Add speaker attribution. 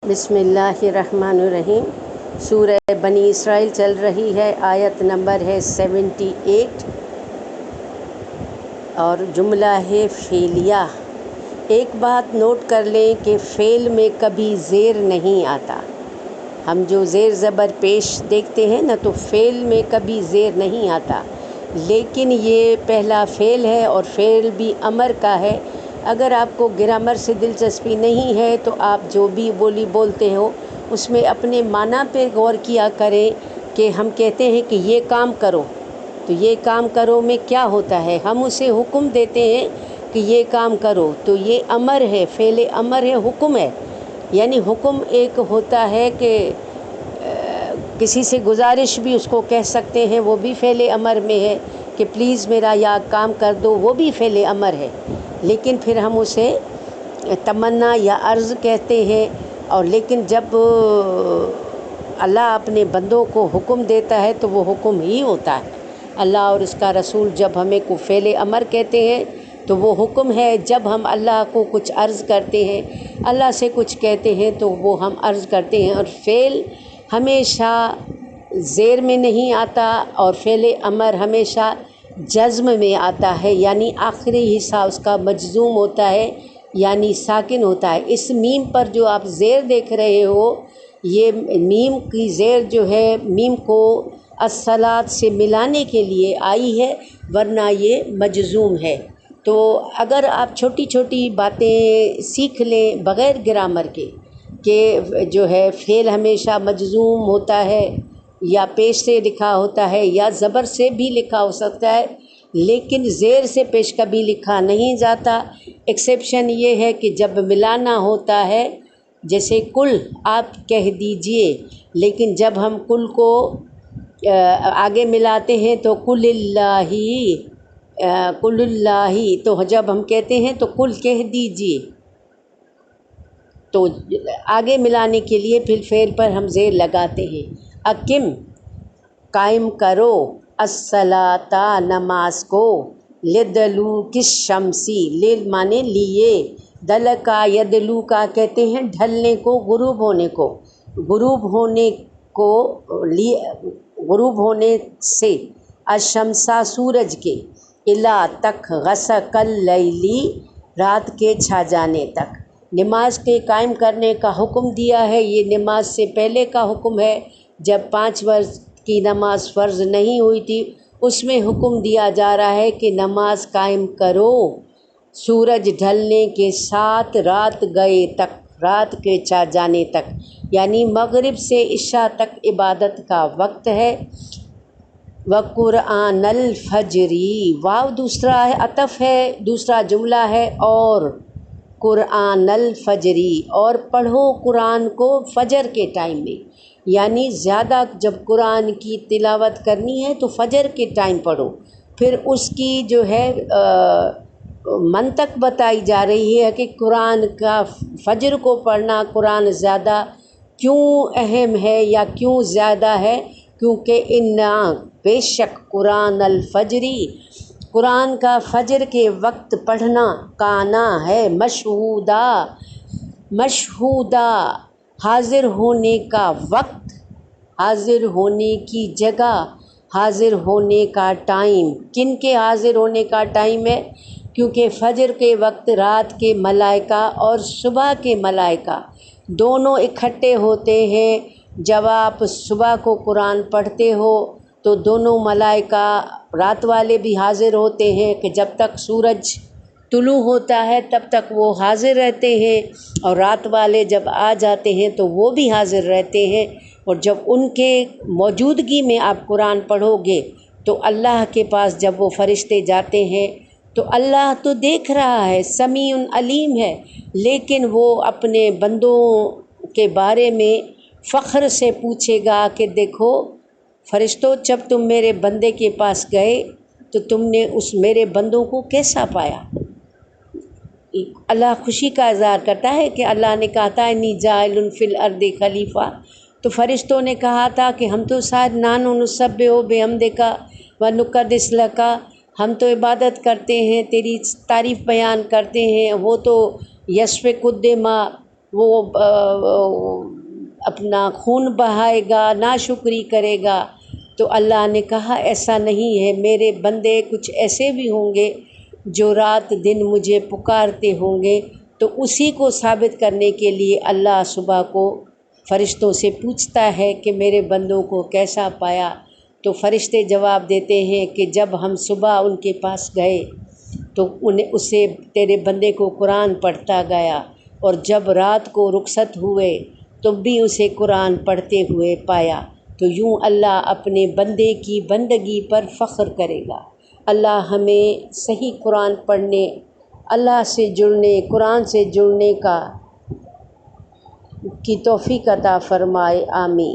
Speaker 1: بسم اللہ الرحمن الرحیم۔ سورہ بنی اسرائیل چل رہی ہے، آیت نمبر ہے 78 اور جملہ ہے فعلیہ۔ ایک بات نوٹ کر لیں کہ فعل میں کبھی زیر نہیں آتا۔ ہم جو زیر زبر پیش دیکھتے ہیں نا، تو فعل میں کبھی زیر نہیں آتا، لیکن یہ پہلا فعل ہے اور فعل بھی امر کا ہے۔ اگر آپ کو گرامر سے دلچسپی نہیں ہے تو آپ جو بھی بولی بولتے ہو اس میں اپنے معنی پہ غور کیا کریں کہ ہم کہتے ہیں کہ یہ کام کرو، تو یہ کام کرو میں کیا ہوتا ہے؟ ہم اسے حکم دیتے ہیں کہ یہ کام کرو، تو یہ امر ہے، فعل امر ہے، حکم ہے۔ یعنی حکم ایک ہوتا ہے کہ کسی سے گزارش بھی اس کو کہہ سکتے ہیں، وہ بھی فعل امر میں ہے کہ پلیز میرا یا کام کر دو، وہ بھی فعل امر ہے، لیکن پھر ہم اسے تمنا یا عرض کہتے ہیں۔ اور لیکن جب اللہ اپنے بندوں کو حکم دیتا ہے تو وہ حکم ہی ہوتا ہے۔ اللہ اور اس کا رسول جب ہمیں کو فعل امر کہتے ہیں تو وہ حکم ہے۔ جب ہم اللہ کو کچھ عرض کرتے ہیں، اللہ سے کچھ کہتے ہیں، تو وہ ہم عرض کرتے ہیں۔ اور فعل ہمیشہ زیر میں نہیں آتا، اور فعل امر ہمیشہ جزم میں آتا ہے، یعنی آخری حصہ اس کا مجزوم ہوتا ہے، یعنی ساکن ہوتا ہے۔ اس میم پر جو آپ زیر دیکھ رہے ہو، یہ میم کی زیر جو ہے میم کو الصلاۃ سے ملانے کے لیے آئی ہے، ورنہ یہ مجزوم ہے۔ تو اگر آپ چھوٹی چھوٹی باتیں سیکھ لیں بغیر گرامر کے کہ جو ہے فعل ہمیشہ مجزوم ہوتا ہے، یا پیش سے لکھا ہوتا ہے، یا زبر سے بھی لکھا ہو سکتا ہے، لیکن زیر سے پیش کبھی لکھا نہیں جاتا۔ ایکسیپشن یہ ہے کہ جب ملانا ہوتا ہے، جیسے کل آپ کہہ دیجئے، لیکن جب ہم کل کو آگے ملاتے ہیں تو کل اللہ، کل اللہ، تو جب ہم کہتے ہیں تو کل کہہ دیجئے، تو آگے ملانے کے لیے پھر فعل پر ہم زیر لگاتے ہیں۔ اقم، قائم کرو، الصلاۃ، نماز کو، لدلوک الشمسی، لیل مانے لیے، دلکا یدلو کا کہتے ہیں ڈھلنے کو، غروب ہونے کو، غروب ہونے کو، غروب ہونے سے، الشمسا سورج کے، الا تک، غسق اللیلی رات کے چھا جانے تک۔ نماز کے قائم کرنے کا حکم دیا ہے۔ یہ نماز سے پہلے کا حکم ہے، جب 5 وقت کی نماز فرض نہیں ہوئی تھی، اس میں حکم دیا جا رہا ہے کہ نماز قائم کرو سورج ڈھلنے کے ساتھ رات گئے تک، رات کے چھا جانے تک، یعنی مغرب سے عشاء تک عبادت کا وقت ہے۔ وَقُرْآنَ الْفَجْرِ، واو دوسرا ہے، عطف ہے، دوسرا جملہ ہے، اور قرآن الفجر، اور پڑھو قرآن کو فجر کے ٹائم میں، یعنی زیادہ جب قرآن کی تلاوت کرنی ہے تو فجر کے ٹائم پڑھو۔ پھر اس کی جو ہے منطق بتائی جا رہی ہے کہ قرآن کا فجر کو پڑھنا قرآن زیادہ کیوں اہم ہے یا کیوں زیادہ ہے، کیونکہ بے شک قرآن الفجری، قرآن کا فجر کے وقت پڑھنا، کانا ہے، مشہودہ، مشہودہ حاضر ہونے کا وقت، حاضر ہونے کی جگہ، حاضر ہونے کا ٹائم۔ کن کے حاضر ہونے کا ٹائم ہے؟ کیونکہ فجر کے وقت رات کے ملائکہ اور صبح کے ملائکہ دونوں اکٹھے ہوتے ہیں۔ جب آپ صبح کو قرآن پڑھتے ہو تو دونوں ملائکہ، رات والے بھی حاضر ہوتے ہیں کہ جب تک سورج طلوع ہوتا ہے تب تک وہ حاضر رہتے ہیں، اور رات والے جب آ جاتے ہیں تو وہ بھی حاضر رہتے ہیں۔ اور جب ان کے موجودگی میں آپ قرآن پڑھو گے تو اللہ کے پاس جب وہ فرشتے جاتے ہیں تو اللہ تو دیکھ رہا ہے، سمیع علیم ہے، لیکن وہ اپنے بندوں کے بارے میں فخر سے پوچھے گا کہ دیکھو فرشتوں، جب تم میرے بندے کے پاس گئے تو تم نے اس میرے بندوں کو کیسا پایا؟ اللہ خوشی کا اظہار کرتا ہے کہ اللہ نے کہا تھا انی جاعل فی الارض خلیفہ، تو فرشتوں نے کہا تھا کہ ہم تو شاید نحن نسبح بحمدک ونقدس لک، ہم تو عبادت کرتے ہیں، تیری تعریف بیان کرتے ہیں، وہ تو یسفک الدماء وہ اپنا خون بہائے گا، ناشکری کرے گا، تو اللہ نے کہا ایسا نہیں ہے، میرے بندے کچھ ایسے بھی ہوں گے جو رات دن مجھے پکارتے ہوں گے۔ تو اسی کو ثابت کرنے کے لیے اللہ صبح کو فرشتوں سے پوچھتا ہے کہ میرے بندوں کو کیسا پایا؟ تو فرشتے جواب دیتے ہیں کہ جب ہم صبح ان کے پاس گئے تو اسے تیرے بندے کو قرآن پڑھتا گیا، اور جب رات کو رخصت ہوئے تو بھی اسے قرآن پڑھتے ہوئے پایا۔ تو یوں اللہ اپنے بندے کی بندگی پر فخر کرے گا۔ اللہ ہمیں صحیح قرآن پڑھنے، اللہ سے جڑنے، قرآن سے جڑنے کی توفیق عطا فرمائے، آمین۔